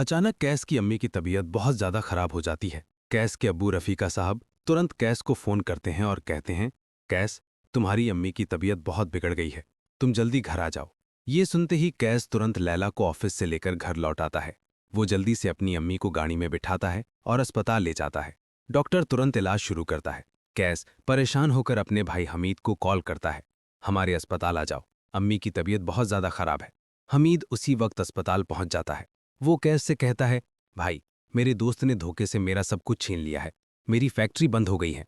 अचानक कैस की अम्मी की तबीयत बहुत ज़्यादा खराब हो जाती है। कैस के अब्बू रफ़ीका साहब तुरंत कैस को फ़ोन करते हैं और कहते हैं, कैस, तुम्हारी अम्मी की तबीयत बहुत बिगड़ गई है, तुम जल्दी घर आ जाओ। ये सुनते ही कैस तुरंत लैला को ऑफिस से लेकर घर लौट आता है। वो जल्दी से अपनी अम्मी को गाड़ी में बिठाता है और अस्पताल ले जाता है। डॉक्टर तुरंत इलाज शुरू करता है। कैस परेशान होकर अपने भाई हमीद को कॉल करता है, हमारे अस्पताल आ जाओ, अम्मी की तबीयत बहुत ज़्यादा खराब है। हमीद उसी वक्त अस्पताल पहुंच जाता है। वो कैस से कहता है, भाई, मेरे दोस्त ने धोखे से मेरा सब कुछ छीन लिया है, मेरी फैक्ट्री बंद हो गई है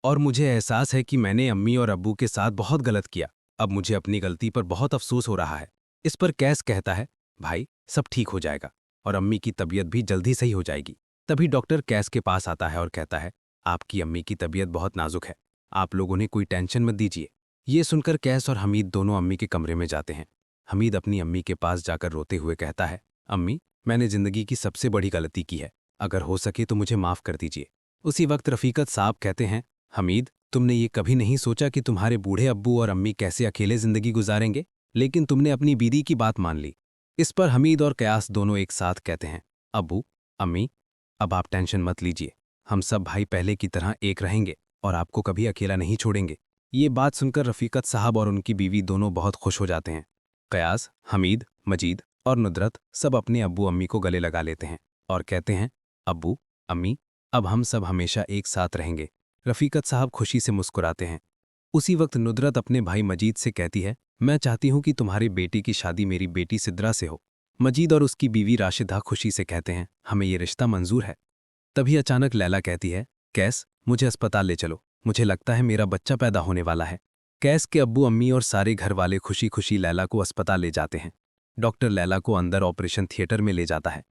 और मुझे एहसास है कि मैंने अम्मी और अब्बू के साथ बहुत गलत किया। अब मुझे अपनी गलती पर बहुत अफसोस हो रहा है। इस पर कैस कहता है, भाई, सब ठीक हो जाएगा और अम्मी की तबीयत भी जल्दी सही हो जाएगी। तभी डॉक्टर कैस के पास आता है और कहता है, आपकी अम्मी की तबीयत बहुत नाजुक है, आप लोगों ने कोई टेंशन मत दीजिए। ये सुनकर कैस और हमीद दोनों अम्मी के कमरे में जाते हैं। हमीद अपनी अम्मी के पास जाकर रोते हुए कहता है, अम्मी, मैंने जिंदगी की सबसे बड़ी गलती की है, अगर हो सके तो मुझे माफ कर दीजिए। उसी वक्त रफीकत साहब कहते हैं, हमीद, तुमने ये कभी नहीं सोचा कि तुम्हारे बूढ़े अब्बू और अम्मी कैसे अकेले जिंदगी गुजारेंगे, लेकिन तुमने अपनी बीदी की बात मान ली। इस पर हमीद और कयास दोनों एक साथ कहते हैं, अब्बू, अम्मी, अब आप टेंशन मत लीजिए, हम सब भाई पहले की तरह एक रहेंगे और आपको कभी अकेला नहीं छोड़ेंगे। ये बात सुनकर रफीकत साहब और उनकी बीवी दोनों बहुत खुश हो जाते हैं। कयास, हमीद, मजीद और नुदरत सब अपने अब्बू अम्मी को गले लगा लेते हैं और कहते हैं, अब्बू, अम्मी, अब हम सब हमेशा एक साथ रहेंगे। रफीकत साहब खुशी से मुस्कुराते हैं। उसी वक्त नुदरत अपने भाई मजीद से कहती है, मैं चाहती हूं कि तुम्हारी बेटी की शादी मेरी बेटी सिद्रा से हो। मजीद और उसकी बीवी राशिदा खुशी से कहते हैं, हमें ये रिश्ता मंजूर है। तभी अचानक लैला कहती है, कैस, मुझे अस्पताल ले चलो, मुझे लगता है मेरा बच्चा पैदा होने वाला है। कैस के अब्बू अम्मी और सारे घर वाले खुशी खुशी लैला को अस्पताल ले जाते हैं। डॉक्टर लैला को अंदर ऑपरेशन थिएटर में ले जाता है।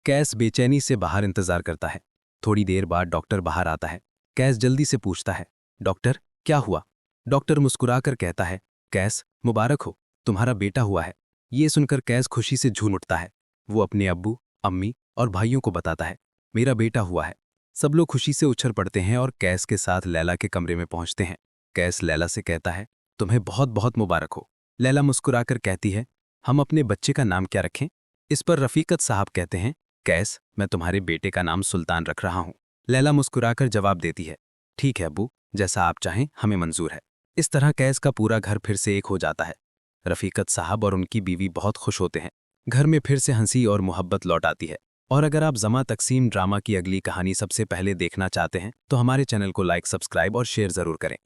कैस बेचैनी से बाहर इंतजार करता है। थोड़ी देर बाद डॉक्टर बाहर आता है। कैस जल्दी से पूछता है, डॉक्टर, क्या हुआ? डॉक्टर मुस्कुराकर कहता है, कैस, मुबारक हो, तुम्हारा बेटा हुआ है। ये सुनकर कैस खुशी से झूम उठता है। वो अपने अब्बू, अम्मी और भाइयों को बताता है, मेरा बेटा हुआ है। सब लोग खुशी से उछल पड़ते हैं और कैस के साथ लैला के कमरे में पहुंचते हैं। कैस लैला से कहता है, तुम्हें बहुत बहुत मुबारक हो। लैला मुस्कुराकर कहती है, हम अपने बच्चे का नाम क्या रखें? इस पर रफीकत साहब कहते हैं, कैस, मैं तुम्हारे बेटे का नाम सुल्तान रख रहा हूं। लैला मुस्कुराकर जवाब देती है, ठीक है अब्बू, जैसा आप चाहें, हमें मंजूर है। इस तरह कैस का पूरा घर फिर से एक हो जाता है। रफीकत साहब और उनकी बीवी बहुत खुश होते हैं। घर में फिर से हंसी और मोहब्बत लौट आती है। और अगर आप जमा तकसीम ड्रामा की अगली कहानी सबसे पहले देखना चाहते हैं तो हमारे चैनल को लाइक, सब्सक्राइब और शेयर जरूर करें।